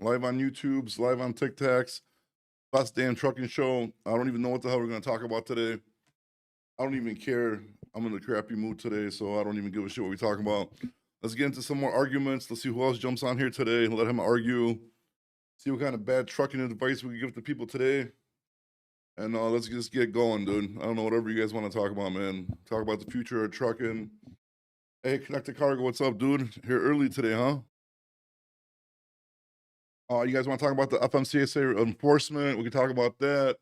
live on YouTube's, live on TikToks. Best damn trucking show. I don't even know what the hell we're gonna talk about today. I don't even care. I'm in a crappy mood today, so I don't even give a shit what we talking about. Let's get into some more arguments. Let's see who else jumps on here today and let him argue. See what kind of bad trucking advice we can give to people today. And let's just get going, dude. I don't know, whatever you guys want to talk about, man. Talk about the future of trucking. Hey, Connected Cargo, what's up, dude? Here early today, huh? You guys want to talk about the FMCSA enforcement? We can talk about that.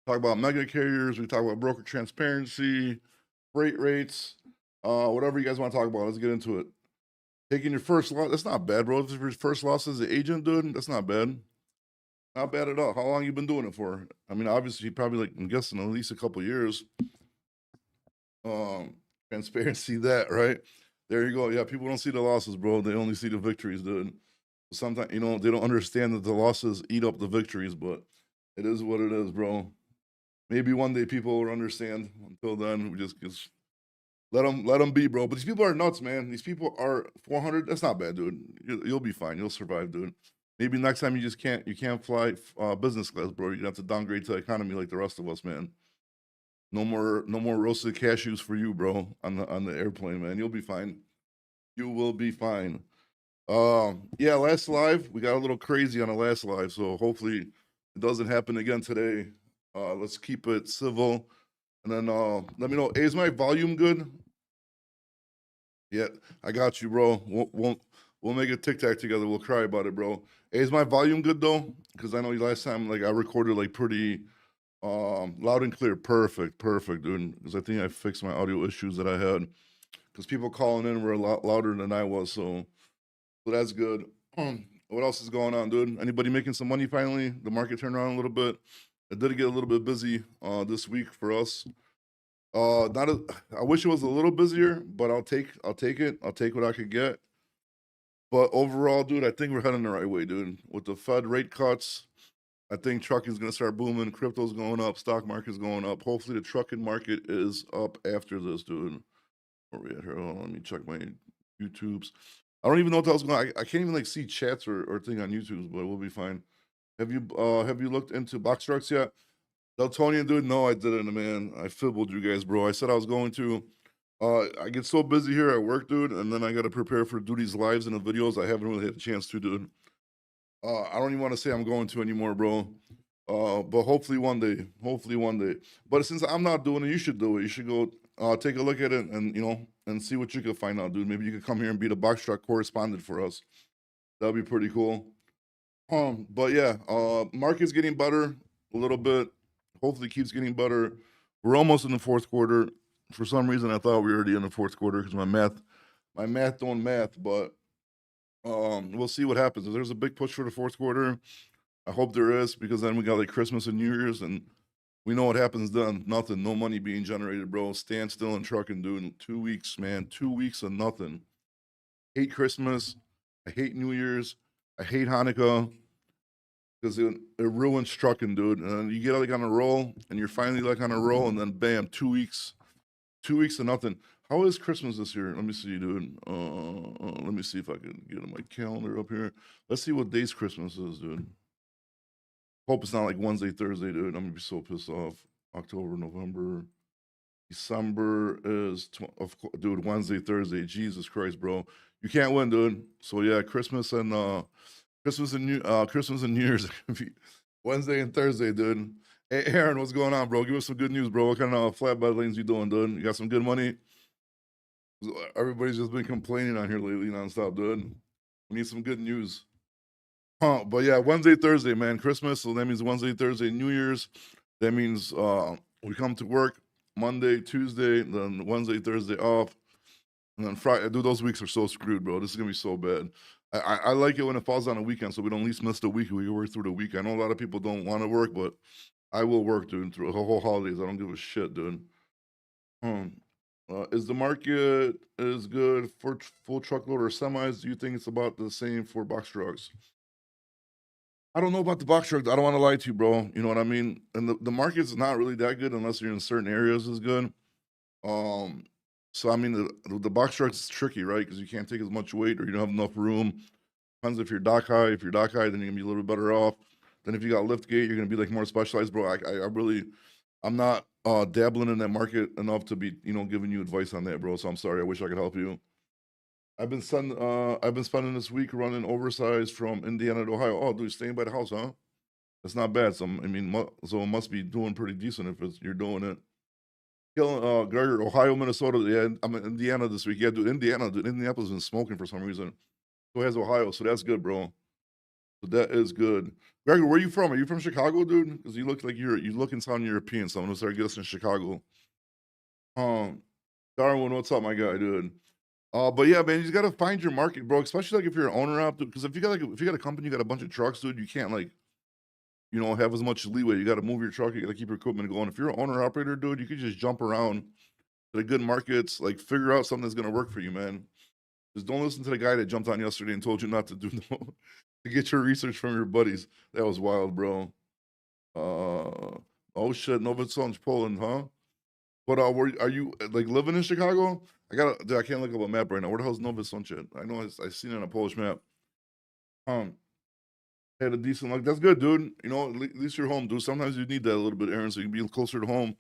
Talk about mega carriers. We can talk about broker transparency, freight rates, whatever you guys want to talk about. Let's get into it. Taking your first loss, that's not bad, bro. If it's your first loss as an agent, dude, that's not bad. Not bad at all. How long you been doing it for? I mean, obviously, probably like I'm guessing at least a couple years. Um, Transparency that, right? There you go. Yeah, people don't see the losses, bro. They only see the victories, dude. Sometimes, they don't understand that the losses eat up the victories, but it is what it is, bro. Maybe one day people will understand. Until then, we just let them be, bro. But these people are nuts, man. These people are 400. That's not bad, dude. You'll be fine. You'll survive, dude. Maybe next time you can't fly business class, bro. You're gonna have to downgrade to economy like the rest of us, man. No more roasted cashews for you, bro, on the airplane, man. You'll be fine. You will be fine. Yeah, last live, we got a little crazy on the last live, so hopefully it doesn't happen again today. Let's keep it civil. And then let me know. Hey, is my volume good? Yeah, I got you, bro. We'll make a TikTok together. We'll cry about it, bro. Hey, is my volume good though? Because I know last time like I recorded like pretty loud and clear. Perfect, dude. Because I think I fixed my audio issues that I had. Because people calling in were a lot louder than I was, so that's good. What else is going on, dude? Anybody making some money finally? The market turned around a little bit. It did get a little bit busy this week for us. Not a, I wish it was a little busier, but I'll take it. I'll take what I could get. But overall, dude, I think we're heading the right way, dude. With the Fed rate cuts, I think trucking's gonna start booming. Crypto's going up. Stock market's going up. Hopefully, the trucking market is up after this, dude. Where we at here? Hold on, let me check my YouTubes. I don't even know what the hell's going on. I can't even like see chats or thing on YouTube, but we'll be fine. Have you looked into box trucks yet? Deltonian, dude, no, I didn't, man. I fibbled you guys, bro. I said I was going to. I get so busy here at work, dude, and then I got to prepare for do these lives and the videos. I haven't really had a chance to, dude. I don't even want to say I'm going to anymore, bro. But hopefully one day. Hopefully one day. But since I'm not doing it, you should do it. You should go take a look at it and and see what you can find out, dude. Maybe you could come here and be the box truck correspondent for us. That'd be pretty cool. But yeah, market's getting better a little bit. Hopefully keeps getting better. We're almost in the fourth quarter. For some reason I thought we were already in the fourth quarter because my math don't math, but we'll see what happens. If there's a big push for the fourth quarter, I hope there is, because then we got like Christmas and New Year's, and we know what happens then. Nothing, no money being generated, bro. Stand still in trucking, dude. 2 weeks, man. 2 weeks of nothing. Hate Christmas. I hate New Year's. I hate Hanukkah because it ruins trucking, dude. And you get like on a roll, and you're finally like on a roll, and then bam, 2 weeks. 2 weeks of nothing. How is Christmas this year? Let me see, dude. Let me see if I can get my calendar up here. Let's see what days Christmas is, dude. Hope it's not like Wednesday, Thursday, dude. I'm gonna be so pissed off. October, November, December is, dude, Wednesday, Thursday. Jesus Christ, bro. You can't win, dude. So yeah, Christmas and New Year's Wednesday and Thursday, dude. Hey, Aaron, what's going on, bro? Give us some good news, bro. What kind of flatbed lanes you doing, dude? You got some good money? Everybody's just been complaining on here lately nonstop, dude. We need some good news. But yeah, Wednesday, Thursday, man. Christmas, so that means Wednesday, Thursday, New Year's. That means we come to work Monday, Tuesday, then Wednesday, Thursday off, and then Friday. Dude, those weeks are so screwed, bro. This is gonna be so bad. I like it when it falls on a weekend, so we don't at least miss the week. We can work through the week. I know a lot of people don't want to work, but I will work, dude, through the whole holidays. I don't give a shit, dude. Is the market is good for full truckload or semis? Do you think it's about the same for box trucks? I don't know about the box trucks. I don't want to lie to you, bro. You know what I mean? And the market's not really that good unless you're in certain areas is good. Um, so I mean the box trucks is tricky, right? Because you can't take as much weight or you don't have enough room. Depends if you're dock high. If you're dock high, then you're gonna be a little bit better off. Then if you got lift gate, you're gonna be like more specialized, bro. I really, I'm not dabbling in that market enough to be, giving you advice on that, bro. So I'm sorry. I wish I could help you. I've been spending this week running oversized from Indiana to Ohio. Oh, dude, staying by the house, huh? That's not bad. So I mean, so it must be doing pretty decent if you're doing it. Killing Gregor, Ohio, Minnesota. Yeah, I'm in Indiana this week. Yeah, dude, Indianapolis has been smoking for some reason. So has Ohio, so that's good, bro. So that is good. Gregor, where you from? Are you from Chicago, dude? Because you look like you look and sound European, so I'm gonna start guessing Chicago. Darwin, what's up, my guy, dude? But yeah, man, you just gotta find your market, bro. Especially like if you're an owner out, because if you got a company, you got a bunch of trucks, dude, you can't like, have as much leeway. You got to move your truck. You got to keep your equipment going. If you're an owner operator, dude, you could just jump around to the good markets, like figure out something that's gonna work for you, man. Just don't listen to the guy that jumped on yesterday and told you not to do to get your research from your buddies. That was wild, bro. Oh shit, Novi Sącz, Poland, huh? But are you like living in Chicago? Dude, I can't look up a map right now. Where the hell's Novi Sącz? I know I seen it on a Polish map. Had a decent luck. That's good, dude. At least you're home, dude. Sometimes you need that a little bit, Aaron, so you can be closer to home.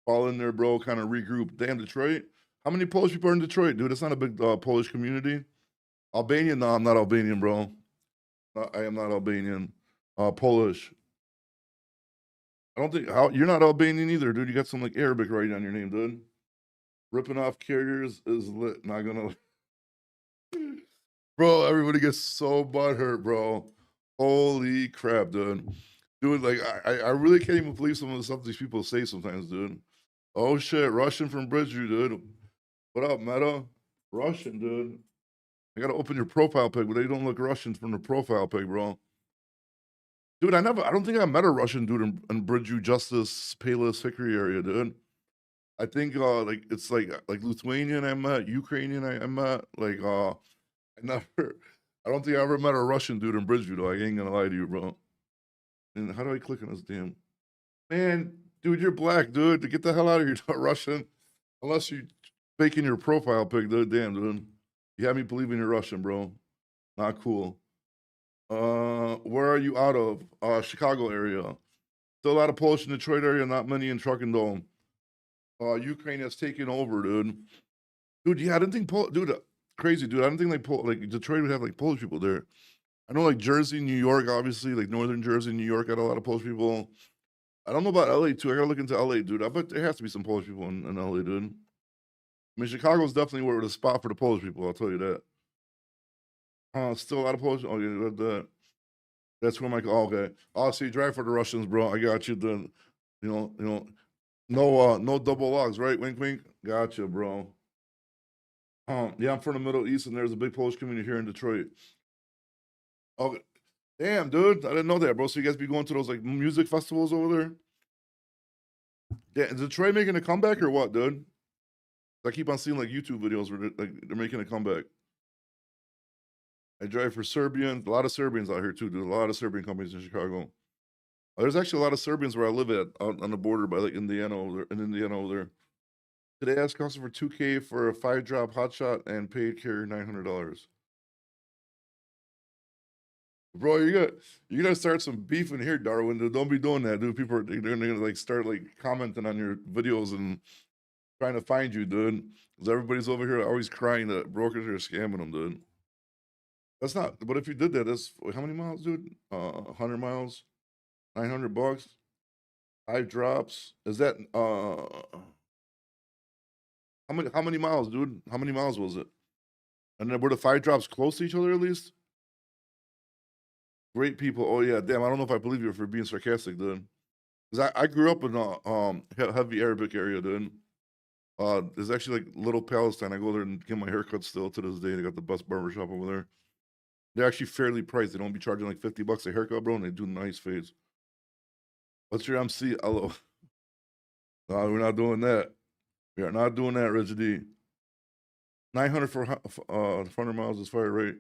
Fall in there, bro. Kind of regroup. Damn, Detroit. How many Polish people are in Detroit, dude? It's not a big Polish community. Albanian? No, I'm not Albanian, bro. I am not Albanian. Polish. I don't think you're not Albanian either, dude. You got some like Arabic writing on your name, dude. Ripping off carriers is lit. Not gonna, bro. Everybody gets so butthurt, bro. Holy crap, dude. Dude, like I really can't even believe some of the stuff these people say sometimes, dude. Oh shit, Russian from Bridgeview, dude. What up, Meta? Russian, dude. I gotta open your profile pic, but they don't look Russian from the profile pic, bro. Dude, I don't think I met a Russian dude in Bridgeview, Justice, Payless, Hickory area, dude. I think like it's like Lithuanian I met, Ukrainian I met, like I never I don't think I ever met a Russian dude in Bridgeview though. I ain't gonna lie to you, bro. And how do I click on this damn man? Dude, you're black, dude. To get the hell out of here, you're not Russian. Unless you faking your profile pic, dude. Damn, dude. You have me believing you're Russian, bro. Not cool. Where are you out of? Chicago area. Still a lot of Polish in Detroit area, not many in Truck and Dome. Ukraine has taken over, dude. Dude, yeah, I didn't think crazy, dude. I didn't think like Detroit would have like Polish people there. I know like Jersey, New York, obviously, like northern Jersey, New York had a lot of Polish people. I don't know about LA too. I gotta look into LA, dude. I bet there has to be some Polish people in LA, dude. I mean, Chicago's definitely where the spot for the Polish people. I'll tell you that. Still a lot of Polish. Oh yeah, that's where oh, okay. Oh, so you drive for the Russians, bro. I got you. Then, no double logs, right? Wink, wink. Gotcha, bro. Yeah, I'm from the Middle East, and there's a big Polish community here in Detroit. Oh, damn, dude. I didn't know that, bro. So you guys be going to those like music festivals over there? Yeah, is Detroit making a comeback or what, dude? I keep on seeing like YouTube videos where they're making a comeback. I drive for Serbians. A lot of Serbians out here too, dude. A lot of Serbian companies in Chicago. There's actually a lot of Serbians where I live at out on the border by like Indiana over there. Today I asked customer for $2K for a 5-drop hotshot and paid carrier $900. Bro, you're gonna start some beef in here, Darwin. Dude, don't be doing that, dude. People they're gonna like start like commenting on your videos and trying to find you, dude. Because everybody's over here always crying that brokers are scamming them, dude. That's not. But if you did that, that's how many miles, dude? 100 miles, $900. 5 drops. Is that how many miles, dude? How many miles was it? And then were the 5 drops close to each other at least? Great people. Oh yeah, damn. I don't know if I believe you for being sarcastic, dude. Because I grew up in a heavy Arabic area, dude. There's actually like Little Palestine. I go there and get my haircut still to this day. They got the best barbershop over there. They're actually fairly priced. They don't be charging like $50 a haircut, bro, and they do nice fades. What's your MC? Hello. No, we're not doing that. We are not doing that, Rich D. 900 for 100 miles is fire rate.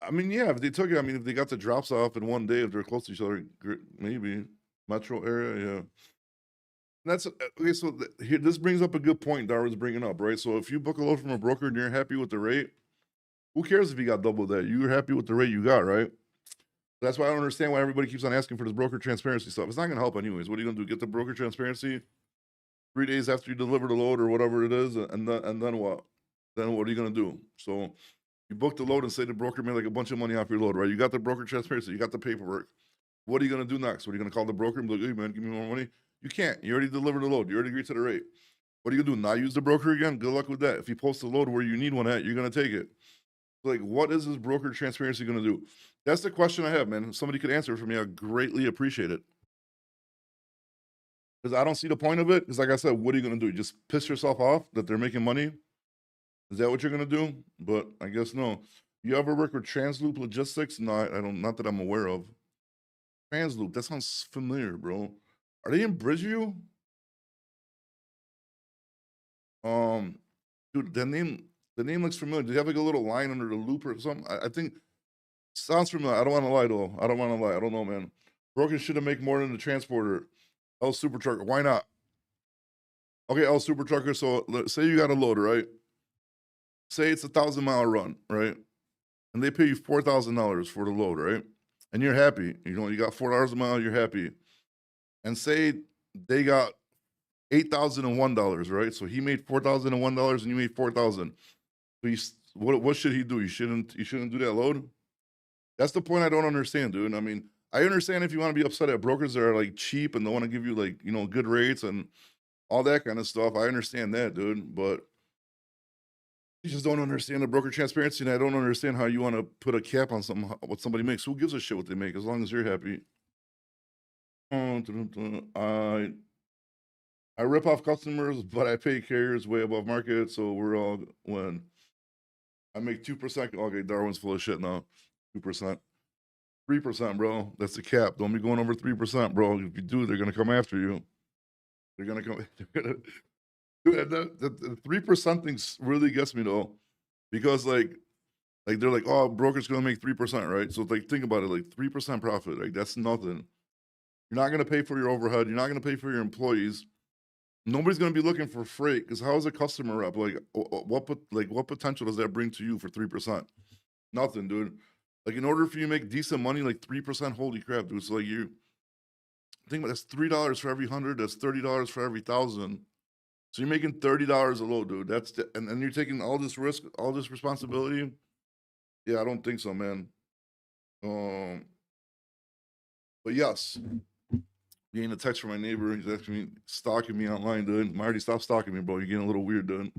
I mean, yeah, if they took it, I mean, if they got the drops off in one day, if they're close to each other, maybe. Metro area, yeah. That's okay. So here, this brings up a good point Darwin's bringing up, right? So if you book a load from a broker and you're happy with the rate, Who cares if you got double that? You're happy with the rate you got, right? That's why I don't understand why everybody keeps on asking for this broker transparency stuff. It's not gonna help anyways. What are you gonna do? Get the broker transparency 3 days after you deliver the load or whatever it is, and then what? Then what are you gonna do? So you book the load and say the broker made like a bunch of money off your load, right? You got the broker transparency, you got the paperwork. What are you gonna do next? What are you gonna call the broker and be like, hey man, give me more money? You can't. You already delivered the load. You already agreed to the rate. What are you gonna do? Not use the broker again? Good luck with that. If you post the load where you need one at, you're gonna take it. Like, what is this broker transparency gonna do? That's the question I have, man. If somebody could answer it for me, I'd greatly appreciate it. Because I don't see the point of it. Because, like I said, what are you gonna do? Just piss yourself off that they're making money? Is that what you're gonna do? But I guess no. You ever work with Transloop Logistics? No, I don't. Not that I'm aware of. Transloop. That sounds familiar, bro. Are they in Bridgeview? Um, dude, the name looks familiar. Do they have like a little line under the loop or something? I think sounds familiar. I don't want to lie though. I don't want to lie. I don't know, man. Broken should have make more than the transporter. L Super Trucker. Why not? Okay, L Super Trucker. So say you got a load, right? Say it's a 1,000-mile run, right? And they pay you $4,000 for the load, right? And you're happy. You got $4 a mile. You're happy. And say they got $8,001, right? So he made $4,001 and you made 4,000. So what should he do? You shouldn't do that load. That's the point I don't understand, dude. I mean, I understand if you want to be upset at brokers that are like cheap and they want to give you like good rates and all that kind of stuff. I understand that, dude. But you just don't understand the broker transparency, and I don't understand how you want to put a cap on something what somebody makes. Who gives a shit what they make as long as you're happy? I rip off customers, but I pay carriers way above market, so we're all when I make 2%. Okay, Darwin's full of shit now. 2%. 3%, bro. That's the cap. Don't be going over 3%, bro. If you do, they're gonna come after you. They're gonna come. They're gonna, dude, the 3% thing really gets me though, because like they're like, oh, broker's gonna make 3%, right? So like, think about it, like 3% profit, like that's nothing. You're not gonna pay for your overhead. You're not gonna pay for your employees. Nobody's gonna be looking for freight because how is a customer rep like? What potential does that bring to you for 3%? Nothing, dude. Like in order for you to make decent money, like 3%, holy crap, dude. So like you think about that's $3 for every 100. That's $30 for every 1,000. So you're making $30 a load, dude. And you're taking all this risk, all this responsibility. Yeah, I don't think so, man. Um, but yes, getting a text from my neighbor. He's actually stalking me online, dude. Marty, stop stalking me, bro. You're getting a little weird, dude.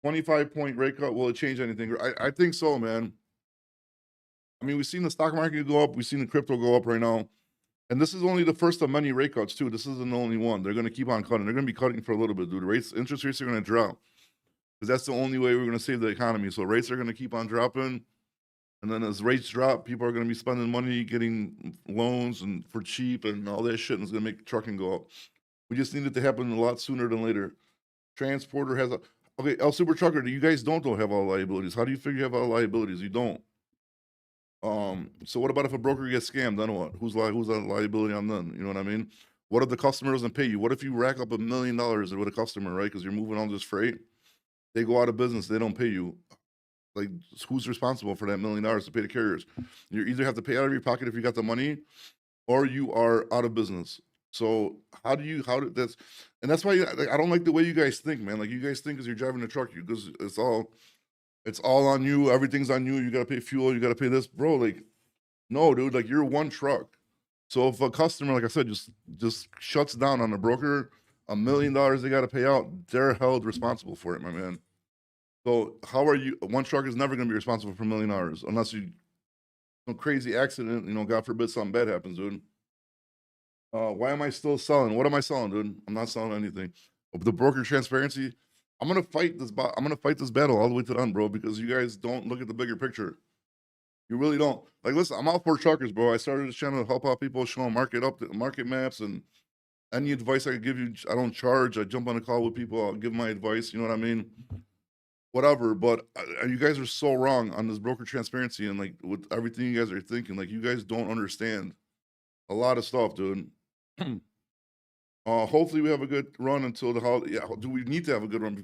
25-point rate cut. Will it change anything? I think so, man. I mean, we've seen the stock market go up. We've seen the crypto go up right now. And this is only the first of many rate cuts, too. This isn't the only one. They're going to keep on cutting. They're going to be cutting for a little bit, dude. Interest rates are going to drop because that's the only way we're going to save the economy. So rates are going to keep on dropping. And then as rates drop, people are going to be spending money, getting loans and for cheap and all that shit. And it's going to make trucking go up. We just need it to happen a lot sooner than later. Transporter has okay, El Super Trucker, you guys don't have all liabilities. How do you figure you have all liabilities? You don't. So what about if a broker gets scammed? Then what? Who's the liability on them? You know what I mean? What if the customer doesn't pay you? What if you rack up $1 million with a customer, right? Because you're moving all this freight. They go out of business, they don't pay you. Like, who's responsible for that $1 million to pay the carriers? You either have to pay out of your pocket if you got the money, or you are out of business. So that's why I don't like the way you guys think, man. Like you guys think as you're driving a truck, because it's all on you. Everything's on you. You gotta pay fuel. You gotta pay this, bro. Like, no, dude. Like you're one truck. So if a customer, like I said, just shuts down on a broker, $1 million they gotta pay out. They're held responsible for it, my man. So how are you? One truck is never gonna be responsible for $1 million unless you some crazy accident. God forbid something bad happens, dude. Why am I still selling? What am I selling, dude? I'm not selling anything. The broker transparency. I'm gonna fight this. I'm gonna fight this battle all the way to the end, bro. Because you guys don't look at the bigger picture. You really don't. Like, listen, I'm out for truckers, bro. I started this channel to help out people, show them market maps, and any advice I could give you. I don't charge. I jump on a call with people. I'll give my advice. You know what I mean? Whatever. But you guys are so wrong on this broker transparency and like with everything you guys are thinking. Like, you guys don't understand a lot of stuff, dude. Hopefully we have a good run until the holiday. Yeah, do we need to have a good run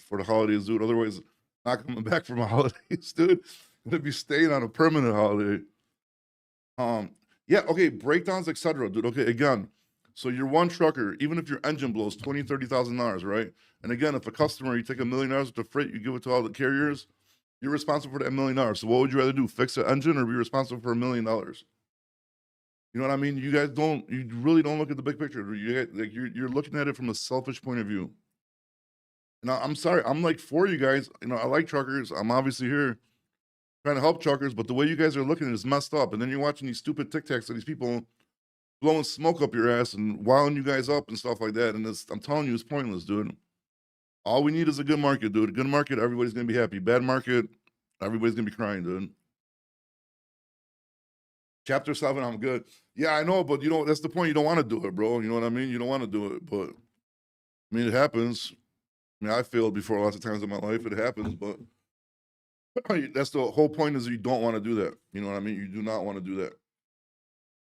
for the holidays, dude? Otherwise, not coming back from the holidays, dude. Gonna be staying on a permanent holiday. Yeah, okay, breakdowns, etc., dude. Okay, again, so you're one trucker, even if your engine blows $20,000, $30,000, right? And again, if a customer, you take $1 million worth of freight, you give it to all the carriers, you're responsible for that $1 million. So what would you rather do? Fix the engine or be responsible for $1 million? You know what I mean? You guys don't, you really don't look at the big picture. You're looking at it from a selfish point of view. And I'm sorry, I'm like for you guys. You know, I like truckers. I'm obviously here trying to help truckers, but the way you guys are looking at it is messed up. And then you're watching these stupid TikToks of these people blowing smoke up your ass and wilding you guys up and stuff like that. And I'm telling you, it's pointless, dude. All we need is a good market, dude. A good market, everybody's gonna be happy. Bad market, everybody's gonna be crying, dude. Chapter 7, I'm good. Yeah, I know, but you know, that's the point. You don't want to do it, bro. You know what I mean? You don't want to do it, but I mean, it happens. I mean, I failed before lots of times in my life. It happens, but that's the whole point is you don't want to do that. You know what I mean? You do not want to do that.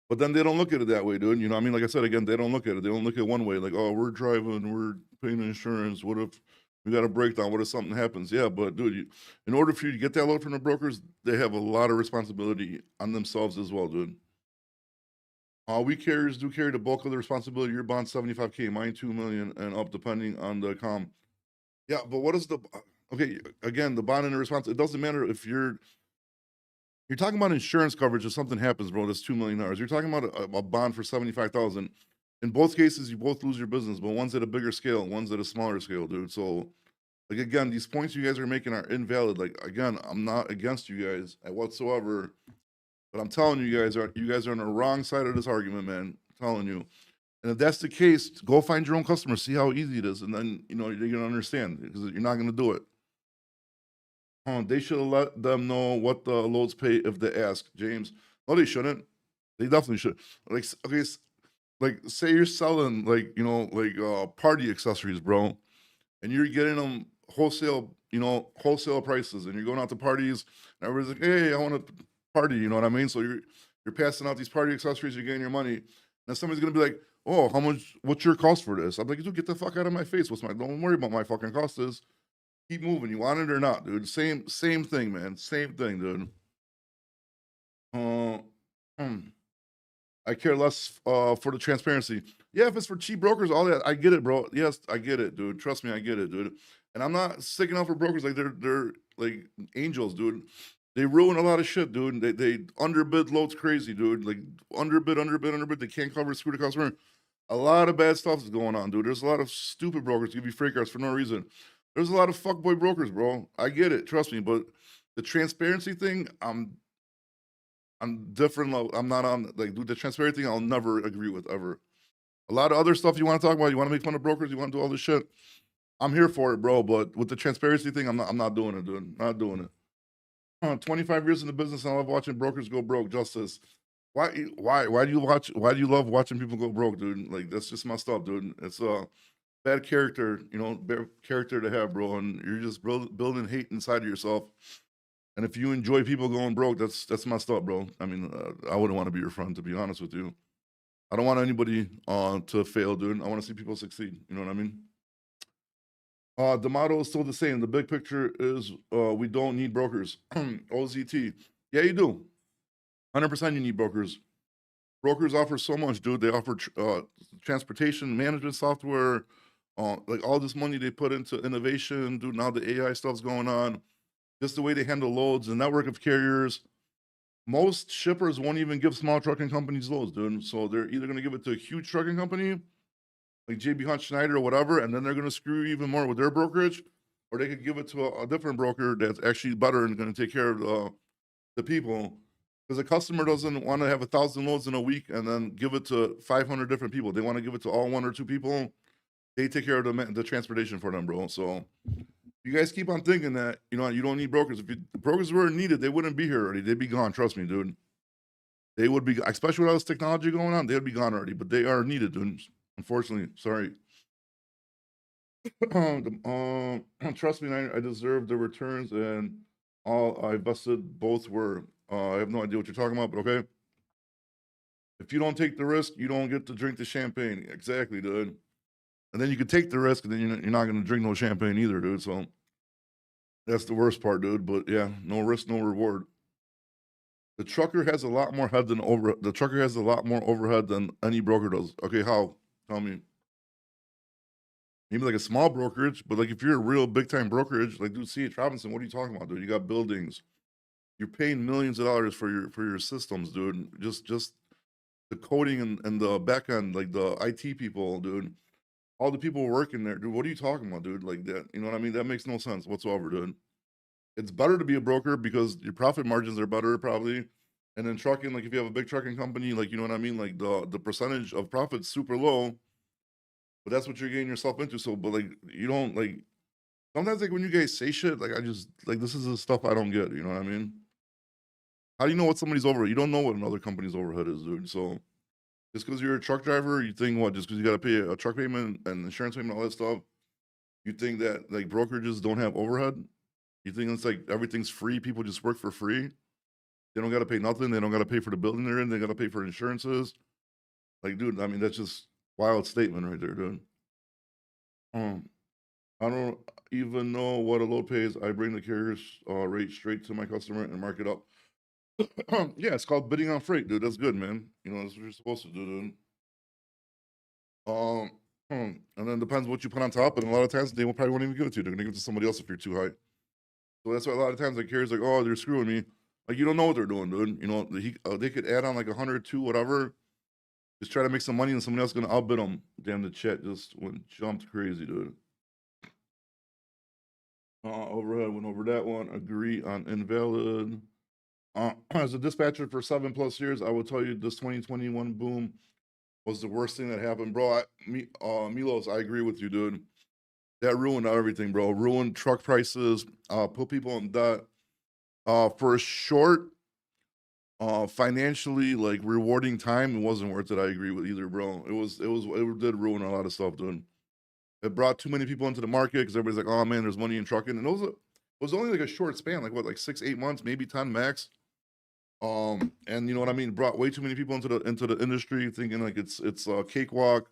But then they don't look at it that way, dude. You know what I mean? Like I said, again, they don't look at it. They don't look at it one way, like, oh, we're driving, we're paying insurance. What if we got a breakdown? What if something happens? Yeah, but dude, in order for you to get that load from the brokers, they have a lot of responsibility on themselves as well, dude. We carriers do carry the bulk of the responsibility. Your bond 75K, mine 2 million and up, depending on the com. Yeah, but what is the okay? Again, the bond and the response. It doesn't matter if you're talking about insurance coverage if something happens, bro. That's $2 million. You're talking about a bond for 75,000. In both cases, you both lose your business, but one's at a bigger scale, one's at a smaller scale, dude. So, like again, these points you guys are making are invalid. Like again, I'm not against you guys whatsoever. But I'm telling you guys are on the wrong side of this argument, man. I'm telling you. And if that's the case, go find your own customer, see how easy it is, and then you know you're gonna understand because you're not gonna do it. They should have let them know what the loads pay if they ask, James. No, they shouldn't. They definitely should. Like, okay, like say you're selling like like party accessories, bro, and you're getting them wholesale, wholesale prices, and you're going out to parties, and everybody's like, "Hey, I want to party," you know what I mean? So you're passing out these party accessories, you're getting your money, and somebody's gonna be like, "Oh, how much? What's your cost for this?" I'm like, "Dude, get the fuck out of my face! What's my? Don't worry about my fucking cost is. Keep moving. You want it or not, dude? Same thing, man. Same thing, dude. Uh, hmm. I care less for the transparency. Yeah, if it's for cheap brokers, all that, I get it, bro. Yes, I get it, dude. Trust me, I get it, dude. And I'm not sticking out for brokers like they're like angels, dude. They ruin a lot of shit, dude. They underbid loads crazy, dude. Like underbid. They can't cover screw the customer. A lot of bad stuff is going on, dude. There's a lot of stupid brokers give you freight cards for no reason. There's a lot of fuckboy brokers, bro. I get it, trust me. But the transparency thing, I'm different. I'm not on like dude, the transparency thing. I'll never agree with ever. A lot of other stuff you want to talk about. You want to make fun of brokers. You want to do all this shit. I'm here for it, bro. But with the transparency thing, I'm not doing it, dude. Not doing it. 25 years in the business, and I love watching brokers go broke. Justice. Why do you watch? Why do you love watching people go broke, dude? Like that's just messed up, dude. It's bad character, bad character to have, bro. And you're just building hate inside of yourself. And if you enjoy people going broke, that's messed up, bro. I mean, I wouldn't want to be your friend, to be honest with you. I don't want anybody to fail, dude. I want to see people succeed. You know what I mean? The motto is still the same. The big picture is we don't need brokers. OZT. Yeah, you do. 100% you need brokers. Brokers offer so much, dude. They offer transportation management software, like all this money they put into innovation, dude. Now the AI stuff's going on. Just the way they handle loads, the network of carriers. Most shippers won't even give small trucking companies loads, dude. So they're either going to give it to a huge trucking company, like JB Hunt Schneider or whatever, and then they're going to screw you even more with their brokerage, or they could give it to a different broker that's actually better and going to take care of the people. Because a customer doesn't want to have 1,000 loads in a week and then give it to 500 different people. They want to give it to all one or two people. They take care of the transportation for them, bro. So you guys keep on thinking that you don't need brokers. If the brokers were needed, they wouldn't be here already. They'd be gone. Trust me, dude. They would be, especially with all this technology going on. They would be gone already. But they are needed, dude. Unfortunately, sorry. Trust me, I deserve the returns, and all I invested both were. I have no idea what you're talking about, but okay. If you don't take the risk, you don't get to drink the champagne. Exactly, dude. And then you could take the risk, and then you're not gonna drink no champagne either, dude. So that's the worst part, dude. But yeah, no risk, no reward. The trucker has a lot more head than over. The trucker has a lot more overhead than any broker does. Okay, how? Tell me. Maybe like a small brokerage, but like if you're a real big time brokerage, like dude, C.H. Robinson, what are you talking about, dude? You got buildings. You're paying millions of dollars for your systems, dude. Just the coding and the back end, like the IT people, dude. All the people working there, dude. What are you talking about, dude? Like that, you know what I mean? That makes no sense whatsoever, dude. It's better to be a broker because your profit margins are better, probably. And then trucking, like if you have a big trucking company, like you know what I mean, like the percentage of profit's super low, but that's what you're getting yourself into. So, but like you don't like sometimes like when you guys say shit, like I just like this is the stuff I don't get. You know what I mean? How do you know what somebody's overhead? You don't know what another company's overhead is, dude. So just because you're a truck driver, you think what? Just because you got to pay a truck payment and insurance payment, and all that stuff, you think that like brokerages don't have overhead? You think it's like everything's free? People just work for free? They don't got to pay nothing. They don't got to pay for the building they're in. They got to pay for insurances. Like, dude, I mean, that's just wild statement right there, dude. Um, I don't even know what a load pays. I bring the carrier's rate straight to my customer and mark it up. Yeah, it's called bidding on freight, dude. That's good, man. You know, that's what you're supposed to do, dude. Um, and then depends what you put on top, and a lot of times they will probably won't even give it to you. They're gonna give it to somebody else if you're too high. So that's why a lot of times the carrier's like, oh, they're screwing me. Like you don't know what they're doing, dude. You know, they could add on like 100, 2, whatever. Just try to make some money, and someone else gonna outbid them. Damn, the chat just jumped crazy, dude. Overhead went over that one. Agree on invalid. As a dispatcher for 7+ years, I will tell you this 2021 boom was the worst thing that happened, bro. Milos, I agree with you, dude. That ruined everything, bro. Ruined truck prices. Put people in debt. For a short, financially like rewarding time, it wasn't worth it. I agree with either, bro. It did ruin a lot of stuff, dude. It brought too many people into the market because everybody's like, oh man, there's money in trucking, and it was only like a short span, like what, like 6, 8 months, maybe 10 max. And you know what I mean? Brought way too many people into the industry, thinking like it's a cakewalk.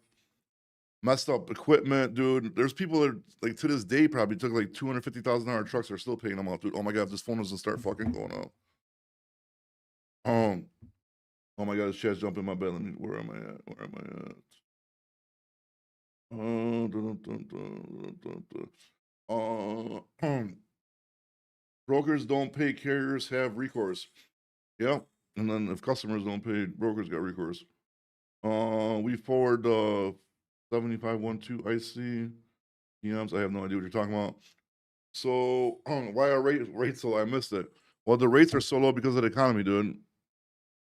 Messed up equipment, dude. There's people that like to this day probably took like $250,000 trucks are still paying them off, dude. Oh my god, if this phone doesn't start fucking going out. Um, oh my god, this chat's jumping my bed. Where am I at? Where am I at? Dun, dun, dun, dun, dun, dun. Brokers don't pay, carriers have recourse. Yeah. And then if customers don't pay, brokers got recourse. We forward 7512 IC PMs. I have no idea what you're talking about. So why are rates so low? I missed it. Well, the rates are so low because of the economy, dude.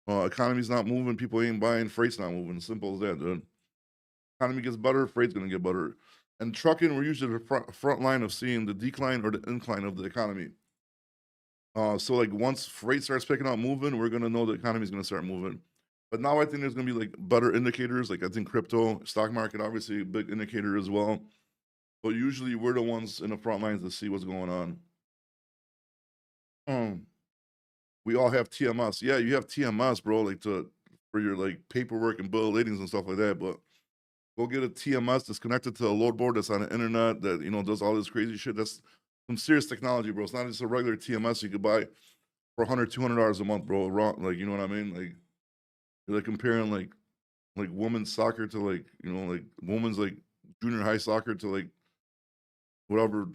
Economy's not moving, people ain't buying, freight's not moving. Simple as that, dude. Economy gets better, freight's gonna get better. And trucking, we're usually the front line of seeing the decline or the incline of the economy. So like once freight starts picking up moving, we're gonna know the economy's gonna start moving. But now I think there's gonna be like better indicators. Like I think crypto, stock market, obviously a big indicator as well. But usually we're the ones in the front lines to see what's going on. We all have TMS. Yeah, you have TMS, bro, like for your like paperwork and bill of ladings and stuff like that. But go get a TMS that's connected to a load board that's on the internet that does all this crazy shit. That's some serious technology, bro. It's not just a regular TMS you could buy for $100, $200 a month, bro. Wrong, like you know what I mean? Like you're like comparing like women's soccer to like like women's like junior high soccer to like whatever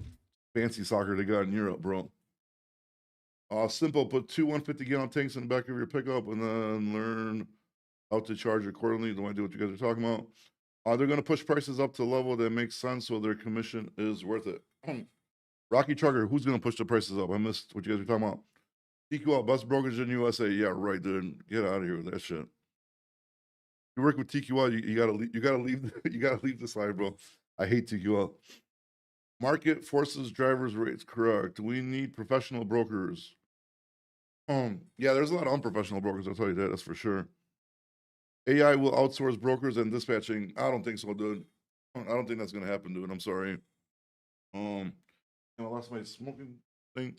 fancy soccer they got in Europe, bro. Simple. Put 2 150-gallon tanks in the back of your pickup and then learn how to charge accordingly. Don't idea what you guys are talking about. They're going to push prices up to a level that makes sense so their commission is worth it. Rocky Trucker, who's going to push the prices up? I missed what you guys were talking about. TQL, best brokerage in USA. Yeah, right, dude. Get out of here with that shit. You work with TQL, you gotta leave. You gotta leave. You gotta leave the side, bro. I hate TQL. Market forces drivers rates. Correct. We need professional brokers. Yeah, there's a lot of unprofessional brokers. I'll tell you that. That's for sure. AI will outsource brokers and dispatching. I don't think so, dude. I don't think that's gonna happen, dude. I'm sorry. I lost my smoking thing.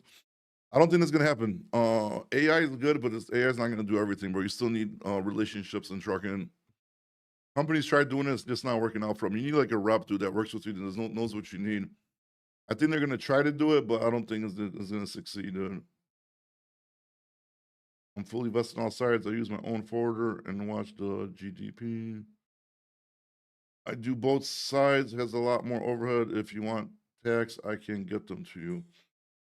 I don't think that's gonna happen. AI is good, but AI is not gonna do everything, bro. You still need relationships in trucking. Companies tried doing it, it's just not working out for them. You need like a rep, dude, that works with you, that knows what you need. I think they're gonna try to do it, but I don't think it's gonna succeed, dude. I'm fully vested on all sides. I use my own forwarder and watch the GDP. I do both sides. Has a lot more overhead. If you want tax, I can get them to you.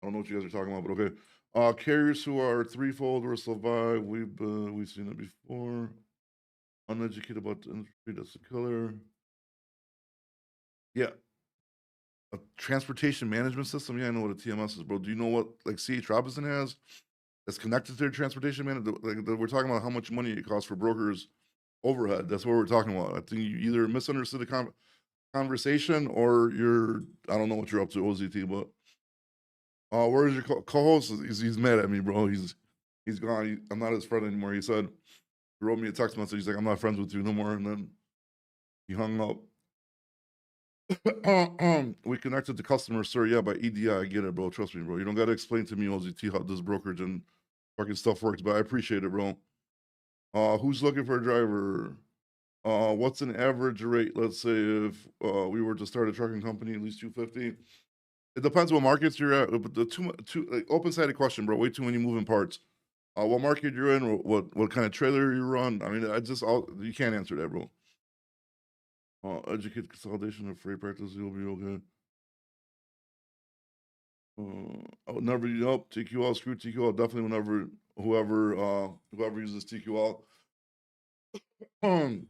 I don't know what you guys are talking about, but okay. Carriers who are threefold will survive. We've seen it before. Uneducated about the industry. That's the killer. Yeah. A transportation management system. Yeah, I know what a TMS is, bro. Do you know what like CH Robinson has? That's connected to their transportation management. Like we're talking about how much money it costs for brokers overhead. That's what we're talking about. I think you either misunderstood the conversation or you're I don't know what you're up to, OZT, but where's your co-host? He's mad at me, bro. He's gone. I'm not his friend anymore. He said he wrote me a text message. He's like, I'm not friends with you no more, and then he hung up. We connected to customer, sir. Yeah, by EDI. I get it, bro. Trust me, bro. You don't got to explain to me, OZT, how this brokerage and fucking stuff works, but I appreciate it, bro. Who's looking for a driver? What's an average rate? Let's say if we were to start a trucking company, at least 250. It depends what markets you're at. But the two like, open-sided question, bro. Way too many moving parts. What market you're in? What kind of trailer you run? I mean, you can't answer that, bro. Educate consolidation of freight practice. You'll be okay. I would never use up TQL. Screw TQL. Definitely whenever whoever uses TQL. But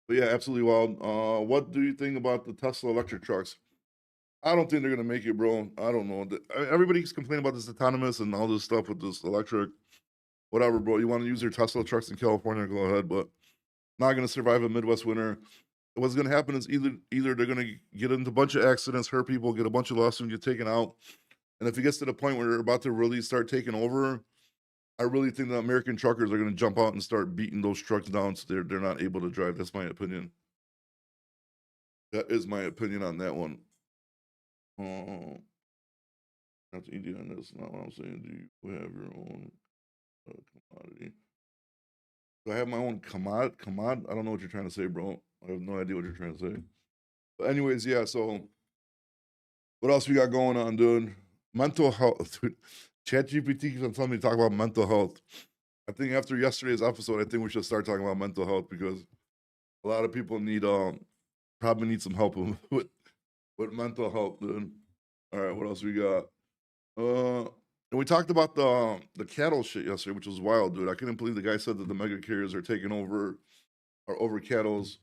yeah, absolutely wild. What do you think about the Tesla electric trucks? I don't think they're gonna make it, bro. I don't know. Everybody's complaining about this autonomous and all this stuff with this electric, whatever, bro. You want to use your Tesla trucks in California? Go ahead, but not gonna survive a Midwest winter. What's gonna happen is either they're gonna get into a bunch of accidents, hurt people, get a bunch of lawsuits, get taken out, and if it gets to the point where they're about to really start taking over, I really think the American truckers are gonna jump out and start beating those trucks down so they're not able to drive. That's my opinion. That is my opinion on that one. That's India, and that's not what I'm saying. Do you have your own commodity? Do I have my own commod? I don't know what you're trying to say, bro. I have no idea what you're trying to say. But anyways, yeah. So what else we got going on, dude? Mental health, dude. ChatGPT keeps on telling me to talk about mental health. I think after yesterday's episode, I think we should start talking about mental health because a lot of people probably need some help with mental health, dude. All right, what else we got? And we talked about the cattle shit yesterday, which was wild, dude. I couldn't believe the guy said that the mega carriers are taking over or over cattle's.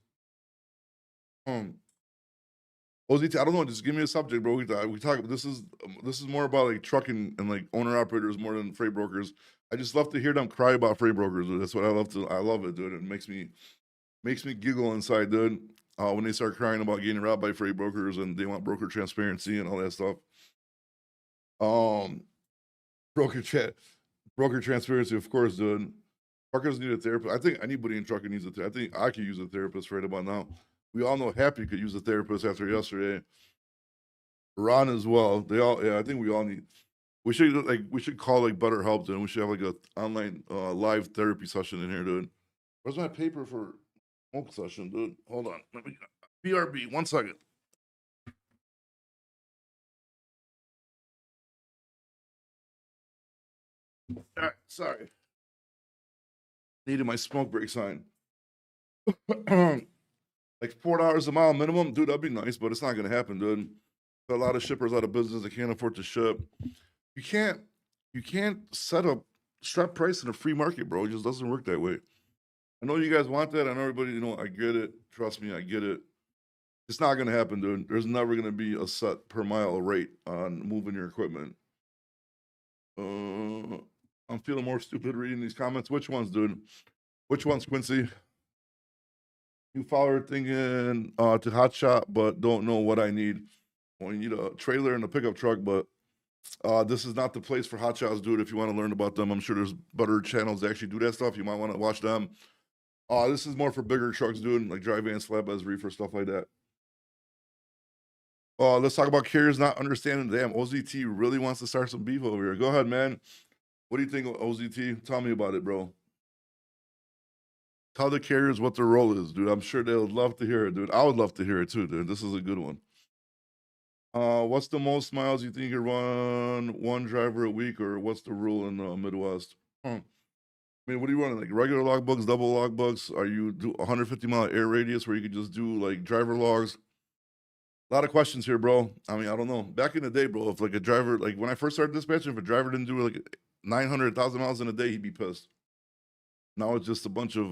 OZT, I don't know. Just give me a subject, bro. We talk. This is more about like trucking and like owner operators more than freight brokers. I just love to hear them cry about freight brokers, dude. That's what I love to. I love it, dude. It makes me giggle inside, dude. When they start crying about getting robbed by freight brokers and they want broker transparency and all that stuff. Broker transparency, of course, dude. Truckers need a therapist. I think anybody in trucking needs a therapist. I think I could use a therapist right about now. We all know Happy could use a therapist after yesterday. Ron as well. Yeah, I think we all need. We should call like BetterHelp, and we should have like a online live therapy session in here, dude. Where's my paper for smoke session, dude? Hold on. Let me BRB. 1 second. All right, sorry. Needed my smoke break sign. Like $4 a mile minimum, dude. That'd be nice, but it's not gonna happen, dude. A lot of shippers out of business. They can't afford to ship. You can't set a strap price in a free market, bro. It just doesn't work that way. I know you guys want that. I know everybody, I get it. Trust me, I get it. It's not gonna happen, dude. There's never gonna be a set per mile rate on moving your equipment. I'm feeling more stupid reading these comments. Which ones, dude? Which ones, Quincy? You follower thinking to hot shop, but don't know what I need. Well, you need a trailer and a pickup truck, but this is not the place for hot shots, dude. If you want to learn about them, I'm sure there's better channels that actually do that stuff. You might want to watch them. This is more for bigger trucks, dude, like dry van, flatbeds, reefer, stuff like that. Let's talk about carriers not understanding. Damn, OZT really wants to start some beef over here. Go ahead, man. What do you think of OZT? Tell me about it, bro. Tell the carriers what their role is, dude. I'm sure they would love to hear it, dude. I would love to hear it too, dude. This is a good one. What's the most miles you think you run one driver a week, or what's the rule in the Midwest? I mean, what are you running? Like regular logbooks, double logbooks? Are you do 150-mile air radius where you could just do like driver logs? A lot of questions here, bro. I mean, I don't know. Back in the day, bro, if like a driver, like when I first started dispatching, if a driver didn't do like 900,000 miles in a day, he'd be pissed. Now it's just a bunch of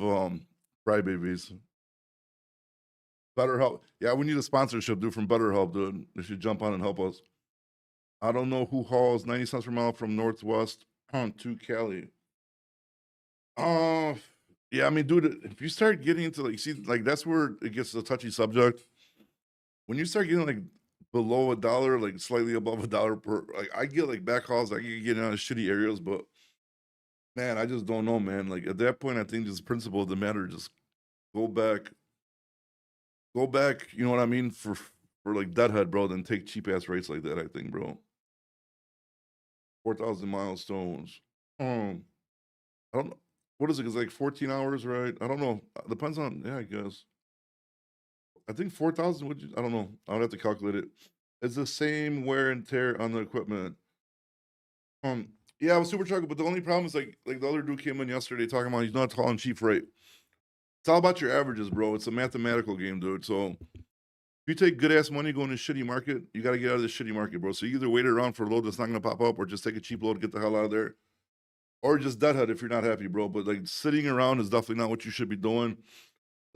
crybabies. BetterHelp. Yeah, we need a sponsorship, dude, from BetterHelp, dude. They should jump on and help us. I don't know who hauls 90 cents per mile from Northwest to Cali. Uh, yeah, I mean, dude, if you start getting into like, see, like that's where it gets a touchy subject. When you start getting like below $1, like slightly above $1 per, like I get like backhauls, I get getting out of shitty areas, but man, I just don't know, man. Like at that point, I think just principle of the matter, just go back, you know what I mean, for like deadhead, bro, then take cheap ass rates like that, I think, bro. 4,000 milestones. Um, I don't know. What is it? It's like 14 hours, right? I don't know. Depends on, yeah, I guess. I think 4,000 would you, I don't know. I would have to calculate it. It's the same wear and tear on the equipment. Yeah, I was super trucker, but the only problem is like the other dude came in yesterday talking about he's not calling cheap freight. It's all about your averages, bro. It's a mathematical game, dude. So if you take good ass money going to shitty market, you got to get out of this shitty market, bro. So you either wait around for a load that's not gonna pop up, or just take a cheap load, get the hell out of there, or just deadhead if you're not happy, bro. But like sitting around is definitely not what you should be doing.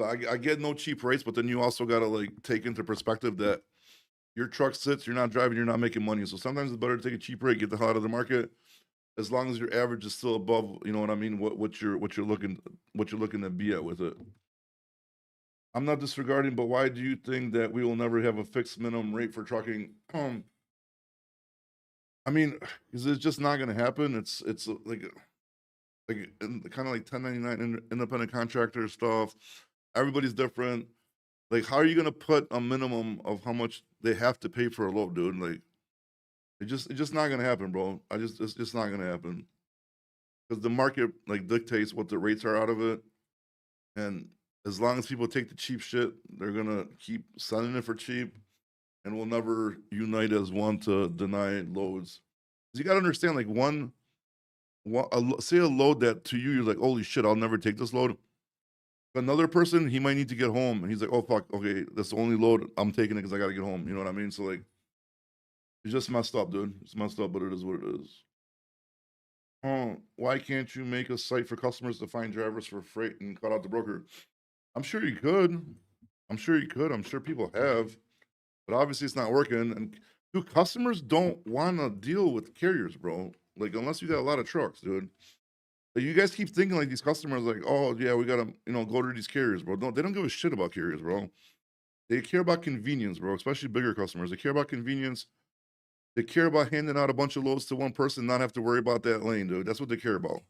So I get no cheap rates, but then you also got to like take into perspective that your truck sits, you're not driving, you're not making money. So sometimes it's better to take a cheap rate, get the hell out of the market, as long as your average is still above, you know what I mean, what you're looking to be at with it. I'm not disregarding, but why do you think that we will never have a fixed minimum rate for trucking? I mean, because it's just not going to happen. It's like kind of like 1099 independent contractor stuff. Everybody's different. Like, how are you going to put a minimum of how much they have to pay for a load, dude? Like, it's just not going to happen, bro. It's just not going to happen because the market like dictates what the rates are out of it, and as long as people take the cheap shit, they're gonna keep selling it for cheap, and we'll never unite as one to deny loads. 'Cause you gotta understand, like say a load that to you you're like, holy shit, I'll never take this load. Another person, he might need to get home, and he's like, oh fuck, okay, that's the only load I'm taking it because I gotta get home. You know what I mean? So like, it's just messed up, dude. It's messed up, but it is what it is. Why can't you make a site for customers to find drivers for freight and cut out the broker? I'm sure you could. I'm sure you could. I'm sure people have, but obviously it's not working. And dude, customers don't want to deal with carriers, bro. Like unless you got a lot of trucks, dude. Like, you guys keep thinking like these customers, like, oh yeah, we gotta, go to these carriers, bro. No, they don't give a shit about carriers, bro. They care about convenience, bro. Especially bigger customers. They care about convenience. They care about handing out a bunch of loads to one person, not have to worry about that lane, dude. That's what they care about.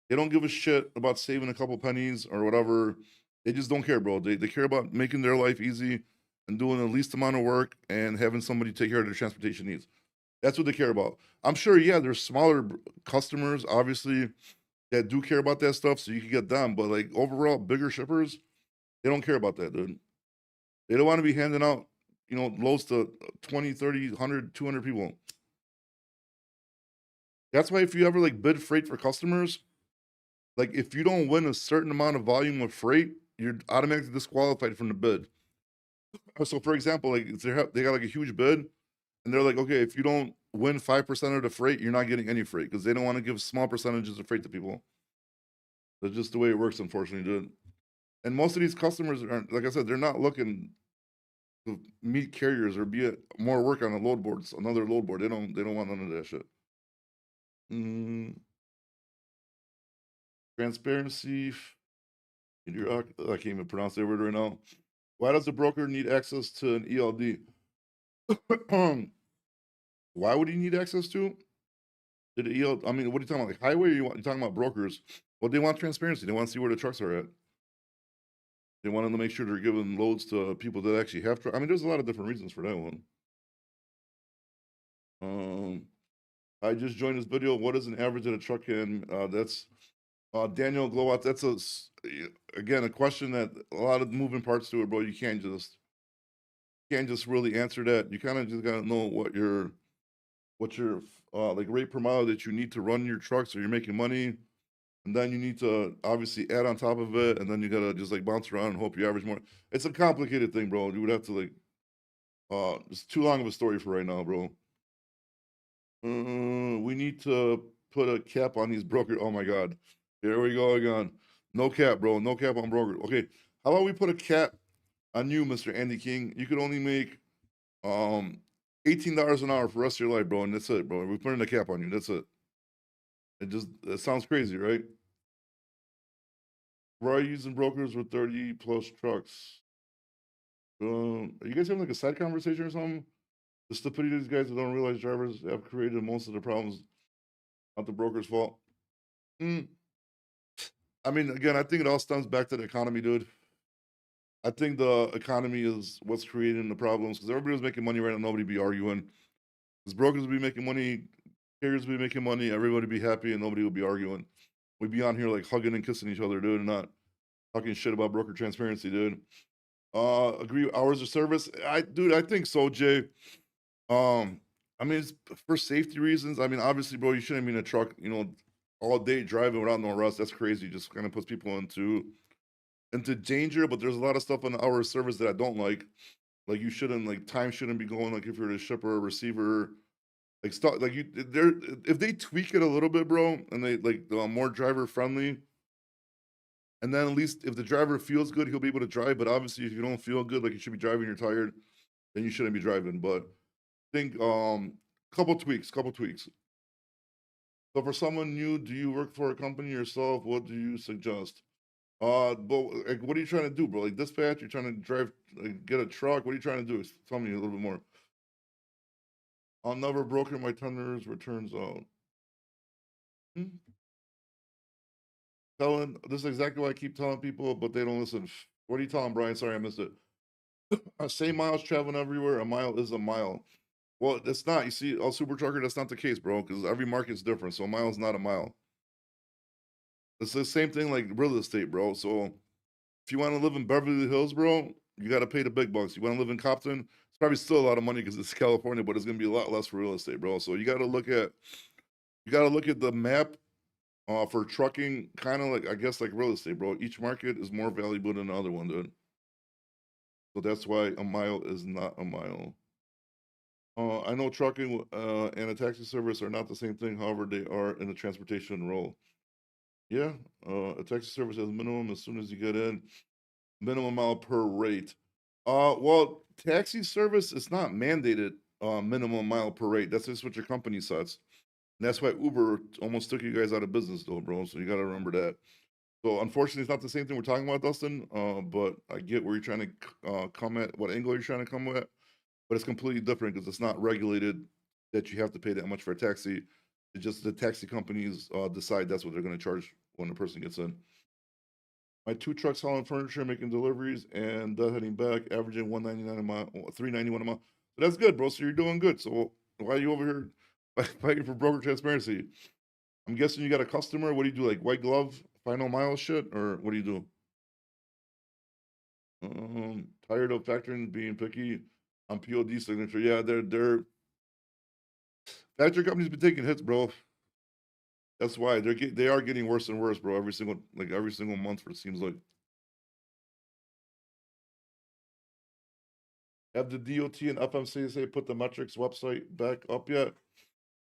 They don't give a shit about saving a couple pennies or whatever. They just don't care, bro. They care about making their life easy and doing the least amount of work and having somebody take care of their transportation needs. That's what they care about. I'm sure, yeah, there's smaller customers, obviously, that do care about that stuff, so you can get them. But like overall, bigger shippers, they don't care about that, dude. They don't want to be handing out, loads to 20, 30, 100, 200 people. That's why if you ever like bid freight for customers, like if you don't win a certain amount of volume of freight, you're automatically disqualified from the bid. So for example, like if they got like a huge bid and they're like, okay, if you don't win 5% of the freight, you're not getting any freight because they don't want to give small percentages of freight to people. That's just the way it works, unfortunately, dude. And most of these customers are, like I said, they're not looking to meet carriers or be more work on a load boards, another load board. They don't want none of that shit. Mm, transparency. I can't even pronounce that word right now. Why does the broker need access to an ELD? Why would he need access to? Did the ELD, I mean, what are you talking about? Like highway? Or you talking about brokers? Well, they want transparency. They want to see where the trucks are at. They wanted to make sure they're giving loads to people that actually have trucks. I mean, there's a lot of different reasons for that one. Um, I just joined this video. What is an average that a truck can? That's Daniel Glowat. That's again a question that a lot of moving parts to it, bro. You can't just really answer that. You kind of just gotta know what your like rate per mile that you need to run your truck so you're making money. And then you need to obviously add on top of it, and then you gotta just like bounce around and hope you average more. It's a complicated thing, bro. You would have to like it's too long of a story for right now, bro. We need to put a cap on these broker. Oh my god. Here we go again. No cap, bro. No cap on broker. Okay. How about we put a cap on you, Mr. Andy King? You could only make um $18 an hour for the rest of your life, bro, and that's it, bro. We're putting a cap on you. That's it. It sounds crazy, right? We're using brokers with 30 plus trucks. Are you guys having like a side conversation or something? The stupidity of these guys that don't realize drivers have created most of the problems, not the broker's fault. Mm, I mean, again, I think it all stems back to the economy, dude. I think the economy is what's creating the problems because everybody was making money right now. Nobody be arguing. Because brokers would be making money, carriers would be making money, everybody would be happy, and nobody would be arguing. We'd be on here like hugging and kissing each other, dude, and not talking shit about broker transparency, dude. Agree hours of service. Dude, I think so, Jay. Um, I mean, it's for safety reasons. I mean, obviously, bro, you shouldn't be in a truck, all day driving without no rest. That's crazy. Just kind of puts people into danger. But there's a lot of stuff on the hour of service that I don't like. Like you shouldn't like time shouldn't be going like if you're a shipper or receiver. Like stuff like they're if they tweak it a little bit, bro, and they like more driver friendly. And then at least if the driver feels good, he'll be able to drive. But obviously, if you don't feel good, like you should be driving, you're tired, then you shouldn't be driving. But I think couple tweaks. So for someone new, do you work for a company yourself? What do you suggest? But like, what are you trying to do, bro? Like dispatch, you're trying to drive, like, get a truck. What are you trying to do? Tell me a little bit more. I'll never broker my tenders returns out. Hmm? Telling this is exactly what I keep telling people, but they don't listen. What are you telling Brian? Sorry, I missed it. Same miles traveling everywhere. A mile is a mile. Well, it's not. You see, all super trucker, that's not the case, bro, because every market's different. So a mile is not a mile. It's the same thing like real estate, bro. So if you want to live in Beverly Hills, bro, you got to pay the big bucks. You want to live in Compton, it's probably still a lot of money because it's California, but it's gonna be a lot less for real estate, bro. So you got to look at the map for trucking, kind of like I guess like real estate, bro. Each market is more valuable than the other one, dude. So that's why a mile is not a mile. I know trucking and a taxi service are not the same thing. However, they are in the transportation role. Yeah, a taxi service has minimum as soon as you get in, minimum mile per rate. Well, taxi service is not mandated minimum mile per rate. That's just what your company sets. And that's why Uber almost took you guys out of business, though, bro. So you got to remember that. So unfortunately, it's not the same thing we're talking about, Dustin. But I get where you're trying to come at, what angle you're trying to come at, but it's completely different because it's not regulated that you have to pay that much for a taxi. It's just the taxi companies decide that's what they're going to charge when the person gets in. My two trucks hauling furniture, making deliveries, and heading back, averaging 199 a mile, 391 a mile. So that's good, bro. So you're doing good. So why are you over here fighting for broker transparency? I'm guessing you got a customer. What do you do? Like white glove, final mile shit, or what do you do? Tired of factoring being picky on POD signature. Yeah, they're factory companies been taking hits, bro. That's why they are getting worse and worse, bro. Every single month, it seems like. Have the DOT and FMCSA put the metrics website back up yet?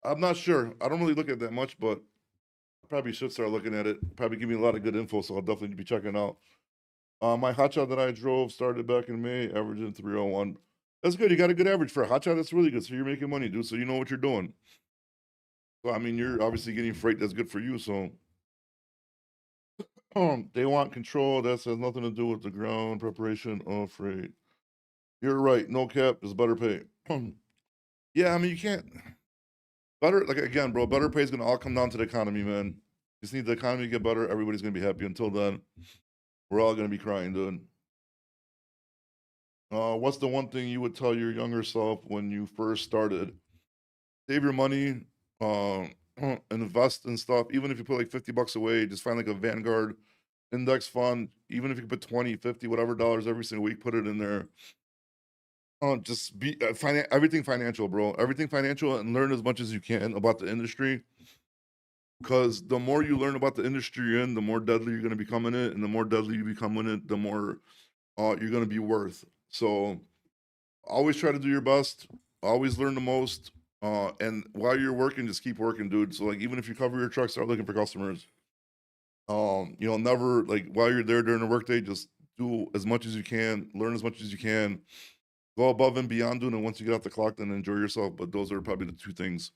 I'm not sure. I don't really look at that much, but I probably should start looking at it. Probably give me a lot of good info, so I'll definitely be checking out. My hotshot that I drove started back in May, averaging 301. That's good. You got a good average for a hotshot. That's really good. So you're making money, dude. So you know what you're doing. So I mean, you're obviously getting freight that's good for you. So they want control. That has nothing to do with the ground preparation of freight. You're right. No cap is better pay. Yeah, I mean you can't better like again, bro. Better pay is gonna all come down to the economy, man. Just need the economy to get better. Everybody's gonna be happy. Until then, we're all gonna be crying, dude. What's the one thing you would tell your younger self when you first started? save your money, uh, invest in stuff. Even if you put like $50 away, just find like a Vanguard index fund. Even if you put 20, 50, whatever dollars every single week, put it in there. Just be everything financial, bro. Everything financial, and learn as much as you can about the industry. Because the more you learn about the industry you're in, the more deadly you're going to become in it, and the more deadly you become in it, the more you're going to be worth. So always try to do your best. Always learn the most. And while you're working, just keep working, dude. So like, even if you cover your truck, start looking for customers. Never like while you're there during the workday, just do as much as you can, learn as much as you can, go above and beyond doing it. Once you get off the clock, then enjoy yourself. But those are probably the two things,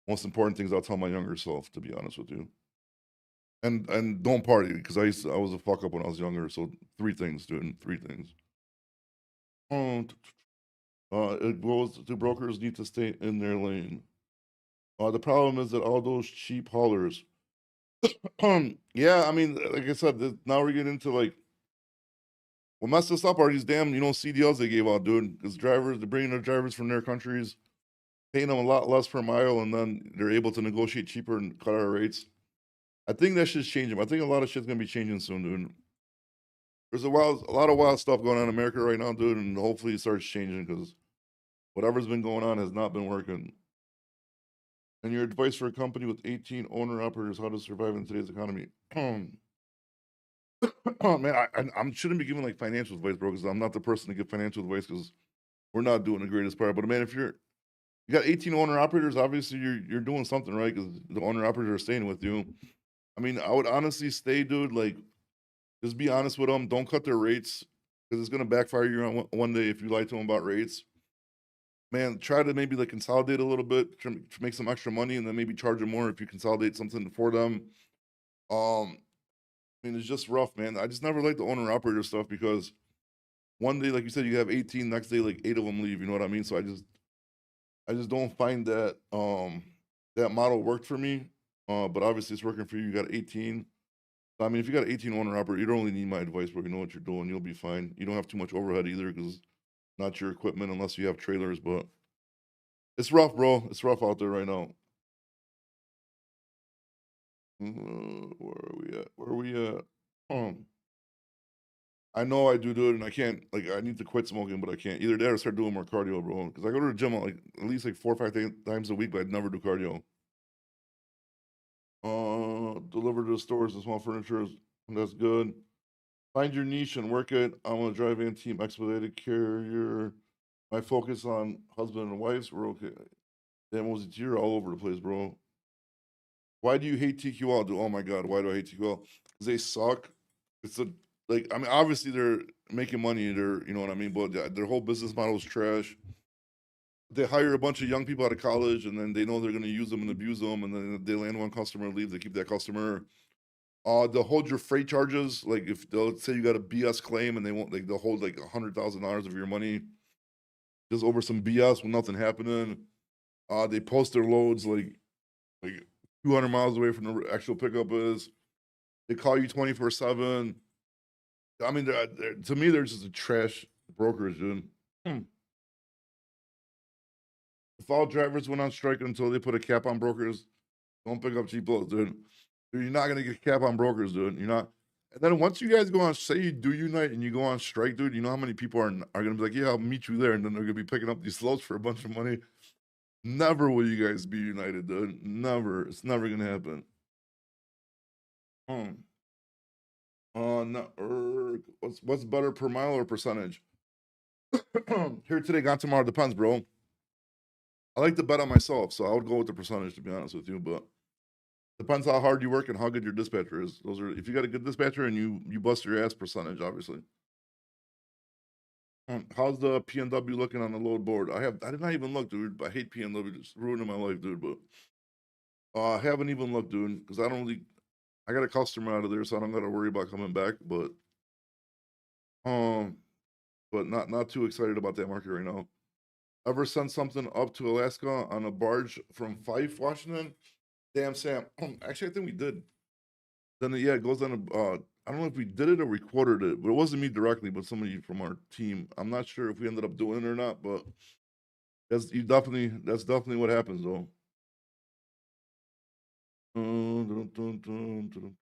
most important things I'll tell my younger self, to be honest with you. And don't party because I was a fuck up when I was younger. So three things, dude. Three things. Um, it goes to brokers need to stay in their lane. The problem is that all those cheap haulers. Yeah, I mean, like I said, now we're getting into like what messed us up are these damn, CDLs they gave out, dude. Because drivers, they're bringing their drivers from their countries, paying them a lot less per mile, and then they're able to negotiate cheaper and cut our rates. I think that shit's changing. I think a lot of shit's gonna be changing soon, dude. There's a lot of wild stuff going on in America right now, dude, and hopefully it starts changing because whatever's been going on has not been working. And your advice for a company with 18 owner operators, how to survive in today's economy? Oh man, I shouldn't be giving like financial advice, bro, because I'm not the person to give financial advice because we're not doing the greatest part. But man, if you got 18 owner operators, obviously you're doing something right because the owner operators are staying with you. I mean, I would honestly stay, dude. Like, just be honest with them. Don't cut their rates because it's gonna backfire you on one day if you lie to them about rates. Man, try to maybe like consolidate a little bit, to make some extra money, and then maybe charge them more if you consolidate something for them. I mean, it's just rough, man. I just never liked the owner operator stuff because one day, like you said, you have 18, next day, like 8 of them leave. You know what I mean? So I just don't find that that model worked for me. But obviously it's working for you. You got 18. I mean, if you got 18 owner operator, you don't really need my advice, but you know what you're doing. You'll be fine. You don't have too much overhead either because not your equipment unless you have trailers. But it's rough, bro. It's rough out there right now. Where are we at? Where are we at? I know I do it, and I can't. Like, I need to quit smoking, but I can't. Either that or start doing more cardio, bro. Because I go to the gym like at least like 4 or 5 times a week, but I'd never do cardio. Deliver to the stores and small furniture. That's good. Find your niche and work it. I'm a drive-in team expedited carrier. My focus on husband and wives. We're okay. Damn, was it you're all over the place, bro. Why do you hate TQL? Oh my god, why do I hate TQL? Because they suck. It's a like I mean, obviously they're making money. They're you know what I mean, but their whole business model is trash. They hire a bunch of young people out of college, and then they know they're going to use them and abuse them, and then they land one customer and leave. They keep that customer. They'll hold your freight charges. Like if they'll say you got a BS claim, and they won't like they'll hold like $100,000 of your money just over some BS with nothing happening. They post their loads like 200 miles away from the actual pickup is. They call you 24/7. I mean, to me, they're just a trash brokerage, dude. Hmm. If all drivers went on strike until they put a cap on brokers, don't pick up cheap loads, dude. You're not gonna get a cap on brokers, dude. You're not. And then once you guys go on, say you do unite and you go on strike, dude. You know how many people are gonna be like, yeah, I'll meet you there, and then they're gonna be picking up these loads for a bunch of money. Never will you guys be united, dude. Never. It's never gonna happen. Hmm. No, what's better per mile or percentage? Here today, gone tomorrow. Depends, bro. I like to bet on myself, so I would go with the percentage to be honest with you. But depends how hard you work and how good your dispatcher is. Those are if you got a good dispatcher and you bust your ass, percentage obviously. How's the PNW looking on the load board? I did not even look, dude. I hate PNW, just ruining my life, dude. But I haven't even looked, dude, because I don't really. I got a customer out of there, so I don't got to worry about coming back. Um, but not too excited about that market right now. Ever sent something up to Alaska on a barge from Fife, Washington? Damn, Sam. Actually, I think we did. Then yeah, it goes on. I don't know if we did it or recorded it, but it wasn't me directly, but somebody from our team. I'm not sure if we ended up doing it or not, but That's definitely what happens though. Dun, dun, dun, dun.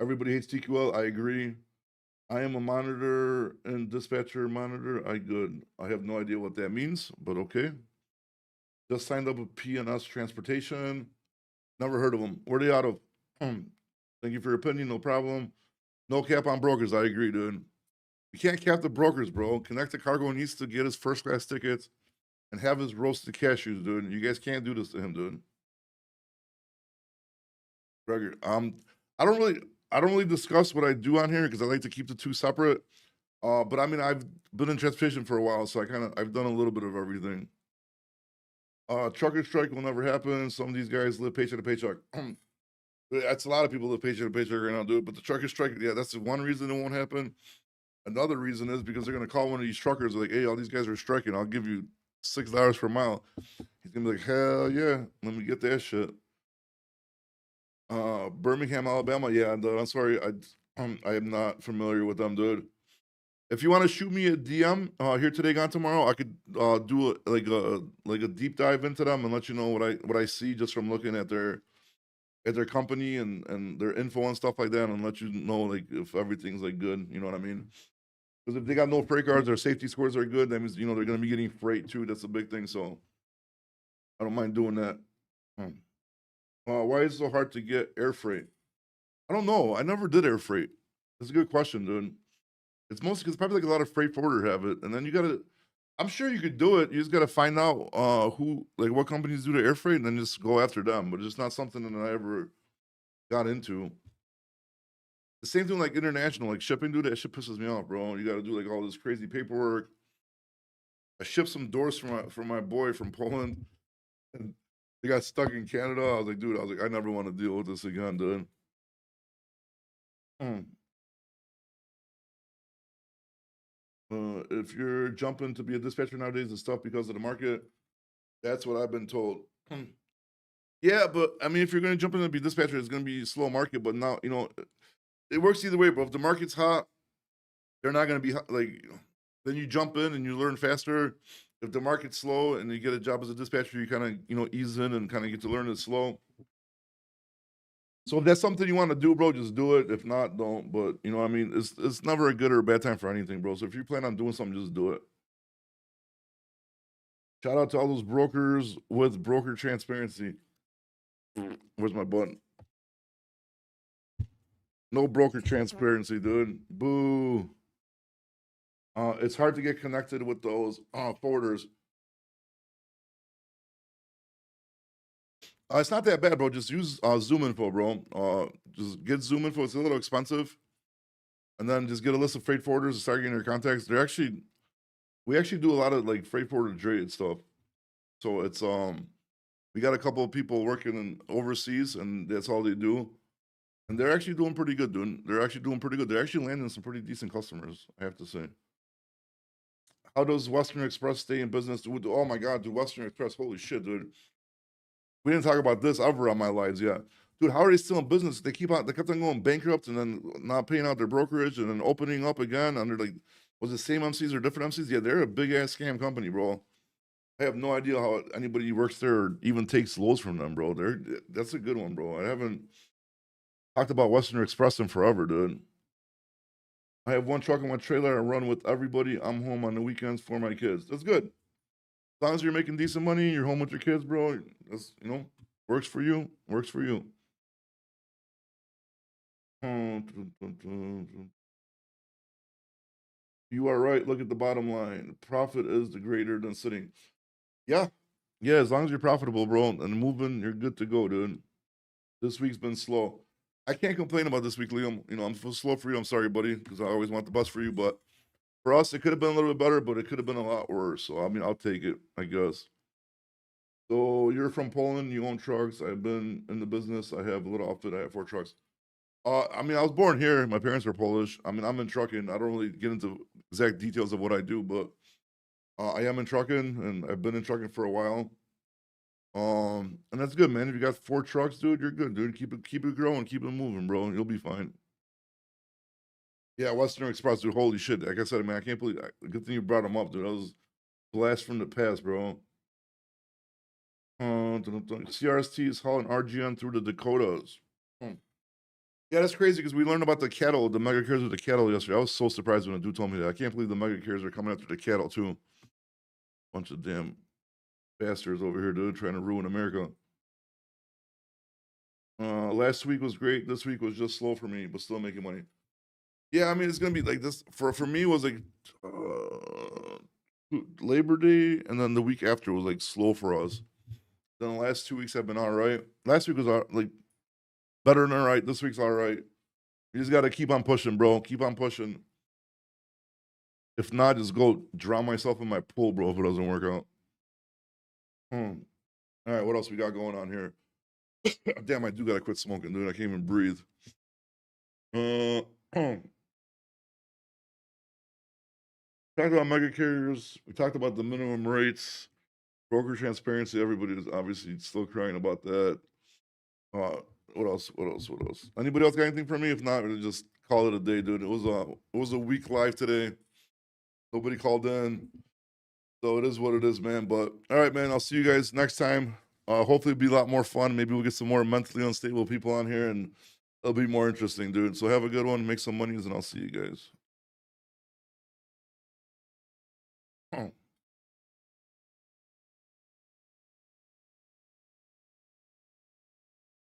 Everybody hates TQL. I agree. I am a monitor and dispatcher monitor. I good. I have no idea what that means, but okay. Just signed up with PNS Transportation. Never heard of them. Where they out of? Thank you for your opinion. No problem. No cap on brokers. I agree, dude. You can't cap the brokers, bro. Connect the Cargo needs to get his first class tickets and have his roasted cashews, dude. You guys can't do this to him, dude. Gregor, I don't really, I don't really discuss what I do on here because I like to keep the two separate. But I mean, I've been in transportation for a while, so I've done a little bit of everything. Trucker strike will never happen. Some of these guys live paycheck to paycheck. That's a lot of people live paycheck to paycheck right now, dude. But the trucker strike, yeah, that's the one reason it won't happen. Another reason is because they're gonna call one of these truckers like, "Hey, all these guys are striking. I'll give you $6 per mile." He's gonna be like, "Hell yeah, let me get that shit." Birmingham, Alabama. Yeah, dude, I'm sorry, I am not familiar with them, dude. If you want to shoot me a DM here today, gone tomorrow, I could do like a deep dive into them and let you know what I see just from looking at their company and their info and stuff like that, and let you know like if everything's like good. You know what I mean? Because if they got no freight cards, their safety scores are good. That means they're gonna be getting freight too. That's a big thing. So I don't mind doing that. Hmm. Why is it so hard to get air freight? I don't know. I never did air freight. That's a good question, dude. It's mostly because probably like a lot of freight forwarder have it, and then you gotta. I'm sure you could do it. You just gotta find out who, like, what companies do the air freight, and then just go after them. But it's not something that I ever got into. The same thing like international, like shipping, dude. That shit pisses me off, bro. You gotta do like all this crazy paperwork. I shipped some doors from my boy from Poland, and they got stuck in Canada. I was like, dude, I never want to deal with this again, dude. Mm. If you're jumping to be a dispatcher nowadays, it's tough because of the market. That's what I've been told. Yeah, but I mean, if you're gonna jump in and be dispatcher, it's gonna be a slow market. But now, it works either way, bro. If the market's hot, they're not gonna be hot, like. Then you jump in and you learn faster. If the market's slow and you get a job as a dispatcher, you kind of ease in and kind of get to learn it slow. So if that's something you want to do, bro, just do it. If not, don't. But you know what I mean? It's never a good or a bad time for anything, bro. So if you plan on doing something, just do it. Shout out to all those brokers with broker transparency. Where's my button? No broker transparency, dude. Boo. It's hard to get connected with those forwarders. It's not that bad, bro. Just use Zoom info, bro. Just get Zoom info. It's a little expensive, and then just get a list of freight forwarders and start getting your contacts. We actually do a lot of like freight forwarder trade stuff. So it's we got a couple of people working in overseas, and that's all they do. And they're actually doing pretty good, dude. They're actually doing pretty good. They're actually landing some pretty decent customers, I have to say. How does Western Express stay in business? Dude, oh my god, dude, Western Express, holy shit, dude. We didn't talk about this ever on my lives yet. Dude, how are they still in business? They kept on going bankrupt and then not paying out their brokerage and then opening up again under like, was it same MCs or different MCs? Yeah, they're a big ass scam company, bro. I have no idea how anybody works there or even takes loads from them, bro. That's a good one, bro. I haven't talked about Western Express in forever, dude. I have one truck and one trailer. I run with everybody. I'm home on the weekends for my kids. That's good. As long as you're making decent money, you're home with your kids, bro. That's works for you. Works for you. You are right. Look at the bottom line. Profit is the greater than sitting. Yeah. Yeah, as long as you're profitable, bro, and moving, you're good to go, dude. This week's been slow. I can't complain about this week, Liam. I'm slow for you. I'm sorry, buddy, because I always want the best for you. But for us, it could have been a little bit better, but it could have been a lot worse. So I mean, I'll take it, I guess. So you're from Poland. You own trucks. I've been in the business. I have a little outfit. I have 4 trucks. I mean, I was born here. My parents are Polish. I mean, I'm in trucking. I don't really get into exact details of what I do, but I am in trucking, and I've been in trucking for a while. And that's good, man. If you got 4 trucks, dude, you're good, dude. Keep it growing, keep it moving, bro. You'll be fine. Yeah, Western Express, dude. Holy shit! Like I said, man, I can't believe. Good thing you brought them up, dude. Blast from the past, bro. CRST is hauling RGN through the Dakotas. Hmm. Yeah, that's crazy because we learned about the cattle, the mega carriers with the cattle yesterday. I was so surprised when a dude told me that. I can't believe the mega carriers are coming after the cattle too. Bunch of damn bastards over here, dude, trying to ruin America. Last week was great. This week was just slow for me, but still making money. Yeah, I mean it's gonna be like this for me. It was like Labor Day, and then the week after was like slow for us. Then the last 2 weeks have been all right. Last week was like better than all right. This week's all right. You just got to keep on pushing, bro. Keep on pushing. If not, just go drown myself in my pool, bro, if it doesn't work out. All right, what else we got going on here? Damn, I do got to quit smoking, dude. I can't even breathe. Talked about mega carriers. We talked about the minimum rates, broker transparency. Everybody is obviously still crying about that. What else? What else? What else? Anybody else got anything for me? If not, we'll just call it a day, dude. It was a week live today. Nobody called in, so it is what it is, man. But all right, man. I'll see you guys next time. Hopefully, it'll be a lot more fun. Maybe we'll get some more mentally unstable people on here, and it'll be more interesting, dude. So have a good one. Make some monies, and I'll see you guys.